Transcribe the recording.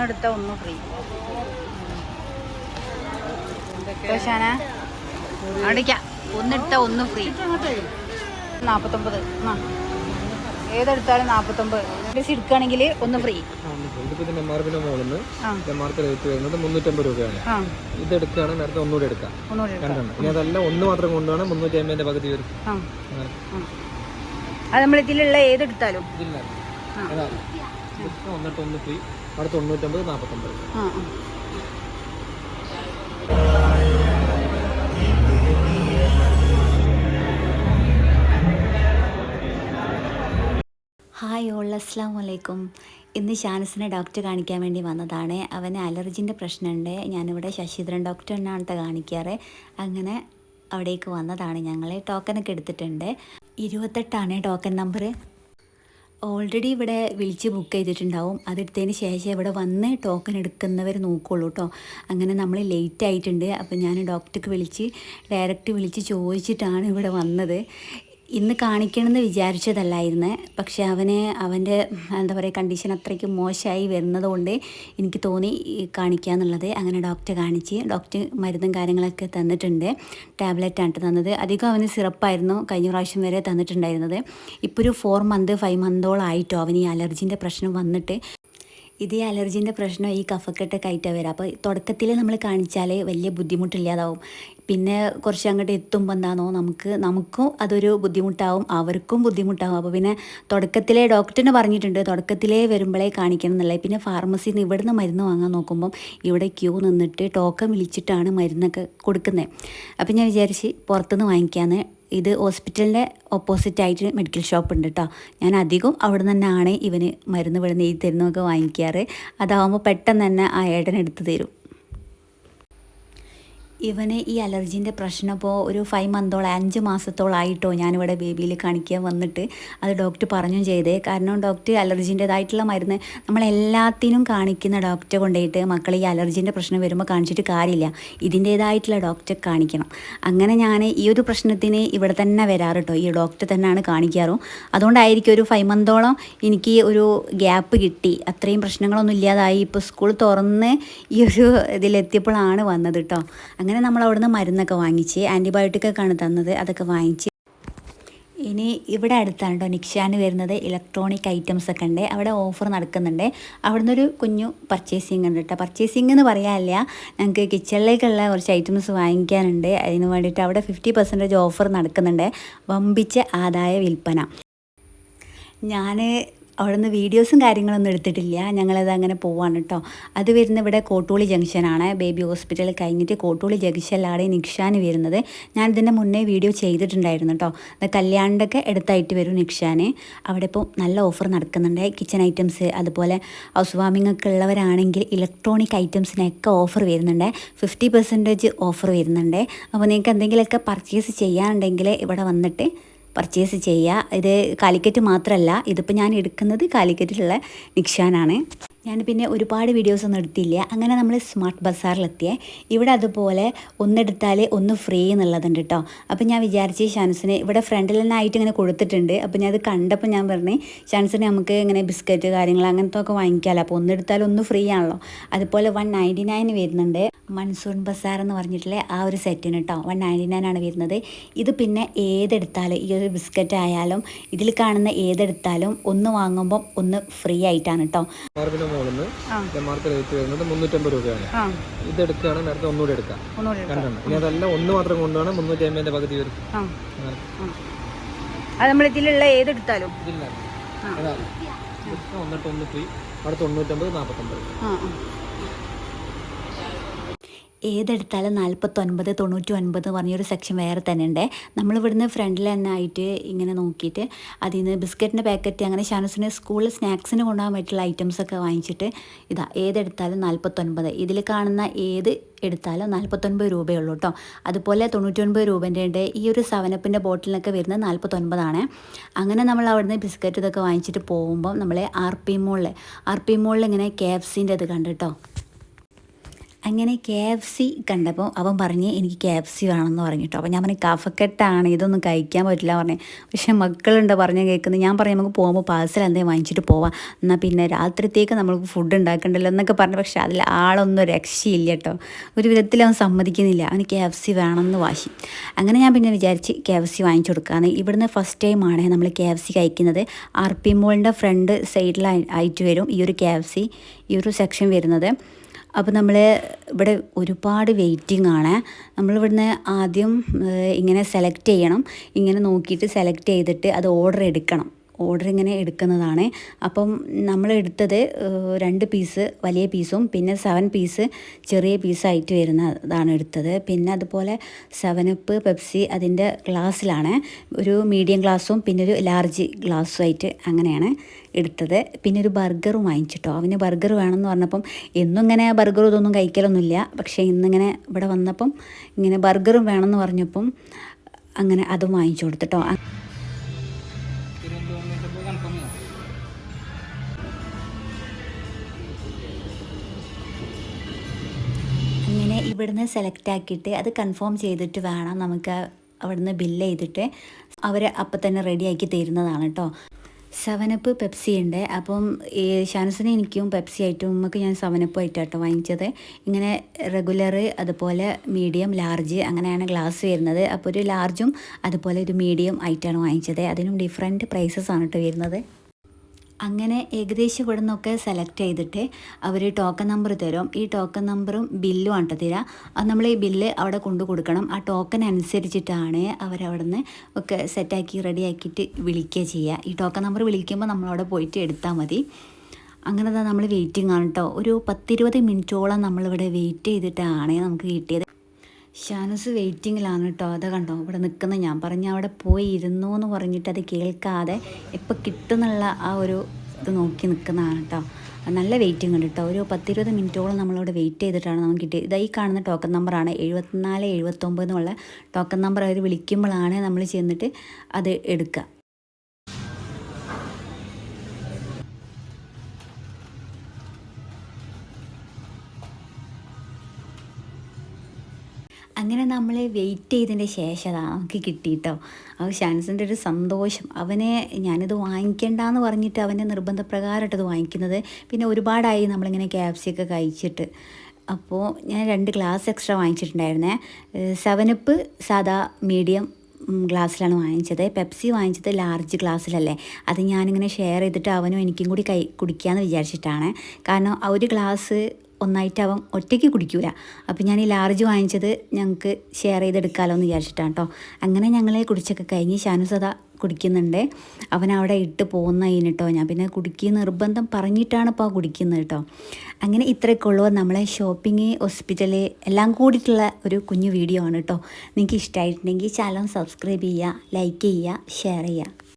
ഒന്നെടുത്താൽ ഒന്ന് ഫ്രീ. ഷാന അടിക്കാം, ഒന്നിട്ടാൽ ഒന്ന് ഫ്രീ. 49. ഏതെടുത്താലും 49. എടുക്കുകയാണെങ്കിൽ ഒന്ന് ഫ്രീ. ഇതിന്റെ മാർബിന്റെ മുകളിൽ മാർക്ക് റേറ്റ് വരുന്നത് 350 രൂപയാണ്. ഇതെടുക്കുകയാണെങ്കിൽ നേരത്തെ ഒന്നുകൂടെ എടുക്കാം. ഇനി അതല്ല ഒന്ന് മാത്രം കൊണ്ടുപോകണം 350 പകുതി വരും. അത് നമ്മൾ ഇതിലുള്ള ഏതെടുത്താലും വന്നിട്ട് ഒന്ന് ഫ്രീ. അവിടെ 99, 49. ഹായ് ഓൾ, അസ്സലാമു അലൈക്കും. ഇന്ന് ഷാനസിനെ ഡോക്ടറെ കാണിക്കാൻ വേണ്ടി വന്നതാണ്. അവന് അലർജിൻ്റെ പ്രശ്നമുണ്ട്. ഞാനിവിടെ ശശിധരൻ ഡോക്ടറിനാണ് കാണിക്കാറ്. അങ്ങനെ അവിടേക്ക് വന്നതാണ്. ഞങ്ങൾ ടോക്കനൊക്കെ എടുത്തിട്ടുണ്ട്. 28 ടോക്കൺ നമ്പർ. ഓൾറെഡി ഇവിടെ വിളിച്ച് ബുക്ക് ചെയ്തിട്ടുണ്ടാവും. അതെടുത്തതിന് ശേഷം ഇവിടെ വന്ന് ടോക്കൺ എടുക്കുന്നവർ നോക്കുള്ളൂ കേട്ടോ. അങ്ങനെ നമ്മൾ ലേറ്റ് ആയിട്ടുണ്ട്. അപ്പോൾ ഞാൻ ഡോക്ടർക്ക് ഡയറക്റ്റ് വിളിച്ച് ചോദിച്ചിട്ടാണ് ഇവിടെ വന്നത്. ഇന്ന് കാണിക്കണമെന്ന് വിചാരിച്ചതല്ലായിരുന്നു. പക്ഷേ അവൻ്റെ എന്താ പറയുക കണ്ടീഷൻ അത്രയ്ക്ക് മോശമായി വരുന്നത് കൊണ്ട് എനിക്ക് തോന്നി കാണിക്കാമെന്നുള്ളത്. അങ്ങനെ ഡോക്ടറെ കാണിച്ച് ഡോക്ടർ മരുന്നും കാര്യങ്ങളൊക്കെ തന്നിട്ടുണ്ട്. ടാബ്ലറ്റാണ് തന്നത്. അധികം അവന് സിറപ്പായിരുന്നു കഴിഞ്ഞ പ്രാവശ്യം വരെ തന്നിട്ടുണ്ടായിരുന്നത്. ഇപ്പോൾ ഒരു 4 മന്ത് 5 മന്തോളായിട്ടോ അവന് ഈ അലർജിൻ്റെ പ്രശ്നം വന്നിട്ട്. ഇത് ഈ അലർജിൻ്റെ പ്രശ്നം ഈ കഫക്കെട്ടൊക്കെ ആയിട്ടാണ് വരിക. അപ്പോൾ തുടക്കത്തിൽ നമ്മൾ കാണിച്ചാൽ വലിയ ബുദ്ധിമുട്ടില്ലാതാവും. പിന്നെ കുറച്ച് അങ്ങോട്ട് എത്തുമ്പോൾ എന്താണോ നമുക്കും അതൊരു ബുദ്ധിമുട്ടാവും, അവർക്കും ബുദ്ധിമുട്ടാവും. അപ്പോൾ പിന്നെ തുടക്കത്തിലെ ഡോക്ടറിന് പറഞ്ഞിട്ടുണ്ട് തുടക്കത്തിലേ വരുമ്പോഴേ കാണിക്കണം എന്നുള്ളത്. പിന്നെ ഫാർമസിയിൽ നിന്ന് ഇവിടുന്ന് മരുന്ന് വാങ്ങാൻ നോക്കുമ്പം ഇവിടെ ക്യൂ നിന്നിട്ട് ടോക്കൺ വിളിച്ചിട്ടാണ് മരുന്നൊക്കെ കൊടുക്കുന്നത്. അപ്പോൾ ഞാൻ വിചാരിച്ച് പുറത്തുനിന്ന് വാങ്ങിക്കാമെന്ന്. ഇത് ഹോസ്പിറ്റലിൻ്റെ ഓപ്പോസിറ്റായിട്ട് മെഡിക്കൽ ഷോപ്പ് ഉണ്ട് കേട്ടോ. ഞാൻ അധികം അവിടെ തന്നെയാണ് ഇവന് മരുന്ന് ഇവിടുന്ന് എഴുതി തരുന്നതൊക്കെ വാങ്ങിക്കാറ്. അതാവുമ്പോൾ പെട്ടെന്ന് തന്നെ ആ ഏട്ടൻ എടുത്ത് തരും. ഇവന് ഈ അലർജീൻ്റെ പ്രശ്നം ഇപ്പോൾ ഒരു 5 മന്തോളം 5 മാസത്തോളമായിട്ടോ ഞാനിവിടെ ബേബിയിൽ കാണിക്കാൻ വന്നിട്ട്. അത് ഡോക്ടർ പറഞ്ഞും ചെയ്തേ. കാരണം ഡോക്ടർ അലർജീൻ്റെതായിട്ടുള്ള മരുന്ന് നമ്മളെല്ലാത്തിനും കാണിക്കുന്ന ഡോക്ടറെ കൊണ്ടുപോയിട്ട് മക്കൾ ഈ അലർജീൻ്റെ പ്രശ്നം വരുമ്പോൾ കാണിച്ചിട്ട് കാര്യമില്ല, ഇതിൻ്റേതായിട്ടുള്ള ഡോക്ടറെ കാണിക്കണം. അങ്ങനെ ഞാൻ ഈ ഒരു പ്രശ്നത്തിന് ഇവിടെ തന്നെ വരാറ് കേട്ടോ. ഈ ഡോക്ടർ തന്നെയാണ് കാണിക്കാറും. അതുകൊണ്ടായിരിക്കും ഒരു 5 മന്തോളം എനിക്ക് ഒരു ഗ്യാപ്പ് കിട്ടി. അത്രയും പ്രശ്നങ്ങളൊന്നും ഇല്ലാതായി. ഇപ്പോൾ സ്കൂൾ തുറന്ന് ഈ ഒരു ഇതിലെത്തിയപ്പോഴാണ് വന്നത് കേട്ടോ. അങ്ങനെ നമ്മൾ അവിടുന്ന് മരുന്നൊക്കെ വാങ്ങിച്ച് ആൻറ്റിബയോട്ടിക്കൊക്കെയാണ് തന്നത്. അതൊക്കെ വാങ്ങിച്ച് ഇനി ഇവിടെ അടുത്താണ് കേട്ടോ നിക്ഷാന് വരുന്നത്. ഇലക്ട്രോണിക് ഐറ്റംസ് ഒക്കെ ഉണ്ട്. അവിടെ ഓഫർ നടക്കുന്നുണ്ട്. അവിടുന്ന് ഒരു കുഞ്ഞു പർച്ചേസിങ് ഉണ്ട് കേട്ടോ. പർച്ചേസിങ് എന്ന് പറയാനില്ല, ഞങ്ങൾക്ക് കിച്ചണിലേക്കുള്ള കുറച്ച് ഐറ്റംസ് വാങ്ങിക്കാനുണ്ട്. അതിന് വേണ്ടിയിട്ട് അവിടെ 50% ഓഫർ നടക്കുന്നുണ്ട്. വമ്പിച്ച ആദായ വിൽപ്പന. ഞാൻ അവിടെ നിന്ന് വീഡിയോസും കാര്യങ്ങളൊന്നും എടുത്തിട്ടില്ല. ഞങ്ങളത് അങ്ങനെ പോവാണ് കേട്ടോ. അത് വരുന്ന ഇവിടെ കോട്ടൂളി ജംഗ്ഷനാണ്. ബേബി ഹോസ്പിറ്റൽ കഴിഞ്ഞിട്ട് കോട്ടൂളി ജംഗ്ഷനിലാണ് നിക്ഷാന് വരുന്നത്. ഞാൻ ഇതിൻ്റെ മുന്നേ വീഡിയോ ചെയ്തിട്ടുണ്ടായിരുന്നു കേട്ടോ. കല്യാണിൻ്റെയൊക്കെ അടുത്തായിട്ട് വരും നിക്ഷാന്. അവിടെ ഇപ്പോൾ നല്ല ഓഫർ നടക്കുന്നുണ്ട്. കിച്ചൺ ഐറ്റംസ് അതുപോലെ ഹൗസ് വാമിംഗ് ഒക്കെ ഉള്ളവരാണെങ്കിൽ ഇലക്ട്രോണിക് ഐറ്റംസിനൊക്കെ ഓഫർ വരുന്നുണ്ട്. 50% ഓഫർ വരുന്നുണ്ട്. അപ്പോൾ നിങ്ങൾക്ക് എന്തെങ്കിലുമൊക്കെ പർച്ചേസ് ചെയ്യാനുണ്ടെങ്കിൽ ഇവിടെ വന്നിട്ട് പർച്ചേസ് ചെയ്യുക. ഇത് കാലിക്കറ്റ് മാത്രമല്ല, ഇതിപ്പോൾ ഞാൻ എടുക്കുന്നത് കാലിക്കറ്റിലുള്ള നിക്ഷാനാണ്. ഞാൻ പിന്നെ ഒരുപാട് വീഡിയോസൊന്നും എടുത്തില്ല. അങ്ങനെ നമ്മൾ സ്മാർട്ട് ബസാറിലെത്തിയേ. ഇവിടെ അതുപോലെ ഒന്നെടുത്താൽ ഒന്ന് ഫ്രീ എന്നുള്ളതുണ്ട് കേട്ടോ. അപ്പോൾ ഞാൻ വിചാരിച്ച് ഷാൻസിന് ഇവിടെ ഫ്രണ്ടിൽ തന്നെ ആയിട്ട് ഇങ്ങനെ കൊടുത്തിട്ടുണ്ട്. അപ്പോൾ ഞാൻ അത് കണ്ടപ്പോൾ ഞാൻ പറഞ്ഞു ഷാൻസിന് നമുക്ക് ഇങ്ങനെ ബിസ്ക്കറ്റ് കാര്യങ്ങൾ അങ്ങനത്തെ ഒക്കെ വാങ്ങിക്കാമല്ലോ. അപ്പോൾ ഒന്നെടുത്താൽ ഒന്ന് ഫ്രീ ആണല്ലോ. അതുപോലെ 199 വരുന്നുണ്ട്. മൺസൂൺ ബസാർ എന്ന് പറഞ്ഞിട്ടുള്ള ആ ഒരു സെറ്റിന് കേട്ടോ 199 ആണ് വരുന്നത്. ഇത് പിന്നെ ഏതെടുത്താലും ഈ ഒരു ബിസ്ക്കറ്റ് ആയാലും ഇതിൽ കാണുന്ന ഏതെടുത്താലും ഒന്ന് വാങ്ങുമ്പോൾ ഒന്ന് ഫ്രീ ആയിട്ടാണ് കേട്ടോ. മാർക്ക് റേറ്റ് വരുന്നത് 350 രൂപയാണ്. ഇതെടുക്കുകയാണെങ്കിൽ നേരത്തെ ഒന്നുകൂടെ എടുക്കാം. ഇനി അതല്ല ഒന്ന് മാത്രം കൊണ്ടുപോകണം 350 പകുതി വരും. അത് നമ്മൾ ഇതിലുള്ള ഏതെടുത്താലും വന്നിട്ട് ഒന്ന് ഫ്രീ. അവിടെ 99, 49. ഏതെടുത്താലും 49, 99 പറഞ്ഞൊരു സെക്ഷൻ വേറെ തന്നെ ഉണ്ട്. നമ്മളിവിടുന്ന് ഫ്രണ്ടിൽ തന്നെ ആയിട്ട് ഇങ്ങനെ നോക്കിയിട്ട് അതിൽ നിന്ന് ബിസ്ക്കറ്റിൻ്റെ പാക്കറ്റ് അങ്ങനെ ഷാനസിന് സ്കൂളിൽ സ്നാക്സിന് കൊണ്ടുപോകാൻ പറ്റുള്ള ഐറ്റംസൊക്കെ വാങ്ങിച്ചിട്ട് ഇതാ ഏതെടുത്താലും 49. ഇതിൽ കാണുന്ന ഏത് എടുത്താലും 49 രൂപയുള്ളൂ കേട്ടോ. അതുപോലെ 99 രൂപേൻ്റെ ഉണ്ട്. ഈ ഒരു 7-അപ്പിൻ്റെ ബോട്ടിലിനൊക്കെ വരുന്നത് 49 അങ്ങനെ നമ്മൾ അവിടുന്ന് ബിസ്ക്കറ്റ് ഇതൊക്കെ വാങ്ങിച്ചിട്ട് പോകുമ്പം നമ്മൾ ആർ പി മോളിൽ ഇങ്ങനെ KFCൻ്റെ ഇത് കണ്ടു കേട്ടോ. അങ്ങനെ KFC കണ്ടപ്പോൾ അവൻ പറഞ്ഞ് എനിക്ക് KFC വേണമെന്ന് പറഞ്ഞിട്ടോ. അപ്പോൾ ഞാൻ പറഞ്ഞു കഫക്കെട്ടാണ്, ഇതൊന്നും കഴിക്കാൻ പറ്റില്ല പറഞ്ഞു. പക്ഷേ മക്കളുണ്ട് പറഞ്ഞ് കേൾക്കുന്നത്. ഞാൻ പറഞ്ഞു നമുക്ക് പോകുമ്പോൾ പാഴ്സൽ എന്തെങ്കിലും വാങ്ങിച്ചിട്ട് പോവാം, എന്നാൽ പിന്നെ രാത്രിത്തേക്ക് നമ്മൾക്ക് ഫുഡ് ഉണ്ടാക്കണ്ടല്ലോ എന്നൊക്കെ പറഞ്ഞു. പക്ഷേ അതിൽ ആളൊന്നും രക്ഷയില്ല കേട്ടോ. ഒരു വിധത്തിൽ അവൻ സമ്മതിക്കുന്നില്ല, അവന് KFC വേണമെന്ന് വാശി. അങ്ങനെ ഞാൻ പിന്നെ വിചാരിച്ച് KFC വാങ്ങിച്ചു കൊടുക്കാമെന്ന്. ഇവിടുന്ന് ഫസ്റ്റ് ടൈമാണ് നമ്മൾ KFC കഴിക്കുന്നത്. RP മോളിൻ്റെ ഫ്രണ്ട് സൈഡിലായിട്ട് വരും ഈ ഒരു KFC, ഈ ഒരു സെക്ഷൻ വരുന്നത്. അപ്പോൾ നമ്മൾ ഇവിടെ ഒരുപാട് വെയിറ്റിംഗ് ആണ്. നമ്മളിവിടുന്ന് ആദ്യം ഇങ്ങനെ സെലക്ട് ചെയ്യണം. ഇങ്ങനെ നോക്കിയിട്ട് സെലക്ട് ചെയ്തിട്ട് അത് ഓർഡർ ഇങ്ങനെ എടുക്കുന്നതാണ്. അപ്പം നമ്മൾ എടുത്തത് 2 പീസ് വലിയ പീസും പിന്നെ 7 പീസ് ചെറിയ പീസായിട്ട് വരുന്നതാണ് എടുത്തത്. പിന്നെ അതുപോലെ 7up പെപ്സി അതിൻ്റെ ഗ്ലാസ്സിലാണ്, ഒരു മീഡിയം ഗ്ലാസ്സും പിന്നെ ഒരു ലാർജ് ഗ്ലാസ്സും ആയിട്ട് അങ്ങനെയാണ് എടുത്തത്. പിന്നെ ഒരു ബർഗറും വാങ്ങിച്ചിട്ടോ. അവന് ബർഗർ വേണമെന്ന് പറഞ്ഞപ്പം എന്നും ഇങ്ങനെ ബർഗറും ഇതൊന്നും കഴിക്കലൊന്നുമില്ല, പക്ഷേ ഇന്നിങ്ങനെ ഇവിടെ വന്നപ്പം ഇങ്ങനെ ബർഗറും വേണമെന്ന് പറഞ്ഞപ്പം അങ്ങനെ അതും വാങ്ങിച്ചു കൊടുത്തിട്ടോ. അങ്ങനെ ഇവിടുന്ന് സെലക്ട് ആക്കിയിട്ട് അത് കൺഫേം ചെയ്തിട്ട് വേണം നമുക്ക് അവിടുന്ന് ബില്ല് ചെയ്തിട്ട് അവർ അപ്പം തന്നെ റെഡിയാക്കി തരുന്നതാണ് കേട്ടോ. 7up പെപ്സി ഉണ്ട്. അപ്പം ഈ ഷാനസിന് എനിക്കും പെപ്സി ആയിട്ടും ഉമ്മക്ക് ഞാൻ 7up ആയിട്ടാട്ടോ വാങ്ങിച്ചത്. ഇങ്ങനെ റെഗുലർ അതുപോലെ മീഡിയം ലാർജ് അങ്ങനെയാണ് ഗ്ലാസ് വരുന്നത്. അപ്പോൾ ഒരു ലാർജും അതുപോലെ ഒരു മീഡിയം ആയിട്ടാണ് വാങ്ങിച്ചത്. അതിനും ഡിഫറെൻറ്റ് പ്രൈസസ് ആണ് കേട്ടോ വരുന്നത്. അങ്ങനെ ഏകദേശം ഇവിടെ നിന്നൊക്കെ സെലക്ട് ചെയ്തിട്ട് അവർ ടോക്കൺ നമ്പർ തരും. ഈ ടോക്കൺ നമ്പറും ബില്ലും ആണ് തരിക. അത് നമ്മൾ ഈ ബില്ല് അവിടെ കൊണ്ടു കൊടുക്കണം. ആ ടോക്കൺ അനുസരിച്ചിട്ടാണ് അവരവിടെ നിന്ന് ഒക്കെ സെറ്റാക്കി റെഡിയാക്കിയിട്ട് വിളിക്കുക ചെയ്യുക. ഈ ടോക്കൺ നമ്പർ വിളിക്കുമ്പോൾ നമ്മളവിടെ പോയിട്ട് എടുത്താൽ മതി. അങ്ങനെ തന്നെ നമ്മൾ വെയിറ്റിംഗ് ആണ് കേട്ടോ. ഒരു 10-20 മിനിറ്റോളം നമ്മളിവിടെ വെയിറ്റ് ചെയ്തിട്ടാണ് നമുക്ക് കിട്ടിയത്. ഷാനസ് വെയിറ്റിങ്ങിലാണ് കേട്ടോ. അത് കണ്ടോ ഇവിടെ നിൽക്കുന്നത്. ഞാൻ പറഞ്ഞു അവിടെ പോയി ഇരുന്നു എന്ന് പറഞ്ഞിട്ട് അത് കേൾക്കാതെ ഇപ്പം കിട്ടുന്നുള്ള ആ ഒരു ഇത് നോക്കി നിൽക്കുന്നതാണ് കേട്ടോ. നല്ല വെയിറ്റിംഗ് ഉണ്ട് കേട്ടോ. ഒരു 10-20 മിനിറ്റോളം നമ്മളിവിടെ വെയിറ്റ് ചെയ്തിട്ടാണ് നമുക്ക് കിട്ടിയത്. ഇതായി കാണുന്ന ടോക്കൺ നമ്പറാണ് 7479 എന്നുള്ള ടോക്കൺ നമ്പർ അവർ വിളിക്കുമ്പോഴാണ് നമ്മൾ ചെന്നിട്ട് അത് എടുക്കുക. അങ്ങനെ നമ്മൾ വെയിറ്റ് ചെയ്തതിൻ്റെ ശേഷം നമുക്ക് കിട്ടിയിട്ടോ. അത് ഷാൻസിൻ്റെ ഒരു സന്തോഷം. അവനെ ഞാനിത് വാങ്ങിക്കണ്ടെന്ന് പറഞ്ഞിട്ട് അവൻ്റെ നിർബന്ധപ്രകാരമായിട്ടത് വാങ്ങിക്കുന്നത്. പിന്നെ ഒരുപാടായി നമ്മളിങ്ങനെ KFC ഒക്കെ കഴിച്ചിട്ട്. അപ്പോൾ ഞാൻ 2 ഗ്ലാസ് എക്സ്ട്രാ വാങ്ങിച്ചിട്ടുണ്ടായിരുന്നേ. 7up സാധാ മീഡിയം ഗ്ലാസ്സിലാണ് വാങ്ങിച്ചത്. പെപ്സി വാങ്ങിച്ചത് ലാർജ് ഗ്ലാസ്സിലല്ലേ. അത് ഞാനിങ്ങനെ ഷെയർ ചെയ്തിട്ട് അവനും എനിക്കും കൂടി കുടിക്കാമെന്ന് വിചാരിച്ചിട്ടാണ്. കാരണം ആ ഒരു ഗ്ലാസ് ഒന്നായിട്ട് അവൻ ഒറ്റയ്ക്ക് കുടിക്കൂല. അപ്പോൾ ഞാൻ ഈ ലാർജ് വാങ്ങിച്ചത് ഞങ്ങൾക്ക് ഷെയർ ചെയ്തെടുക്കാമല്ലോ എന്ന് വിചാരിച്ചിട്ടാണ് കേട്ടോ. അങ്ങനെ ഞങ്ങൾ കുടിച്ചൊക്കെ കഴിഞ്ഞ് ഷാനുസ് അതാ കുടിക്കുന്നുണ്ട്. അവനവിടെ ഇട്ട് പോകുന്നതിന് കേട്ടോ. ഞാൻ പിന്നെ കുടിക്കുന്ന നിർബന്ധം പറഞ്ഞിട്ടാണ് ഇപ്പോൾ കുടിക്കുന്നത് കേട്ടോ. അങ്ങനെ ഇത്രയൊക്കെ ഉള്ളൂ നമ്മളെ ഷോപ്പിംഗ്, ഹോസ്പിറ്റൽ എല്ലാം കൂടിയിട്ടുള്ള ഒരു കുഞ്ഞു വീഡിയോ ആണ് കേട്ടോ. നിങ്ങൾക്ക് ഇഷ്ടമായിട്ടുണ്ടെങ്കിൽ ചാനൽ സബ്സ്ക്രൈബ് ചെയ്യുക, ലൈക്ക് ചെയ്യുക, ഷെയർ ചെയ്യുക.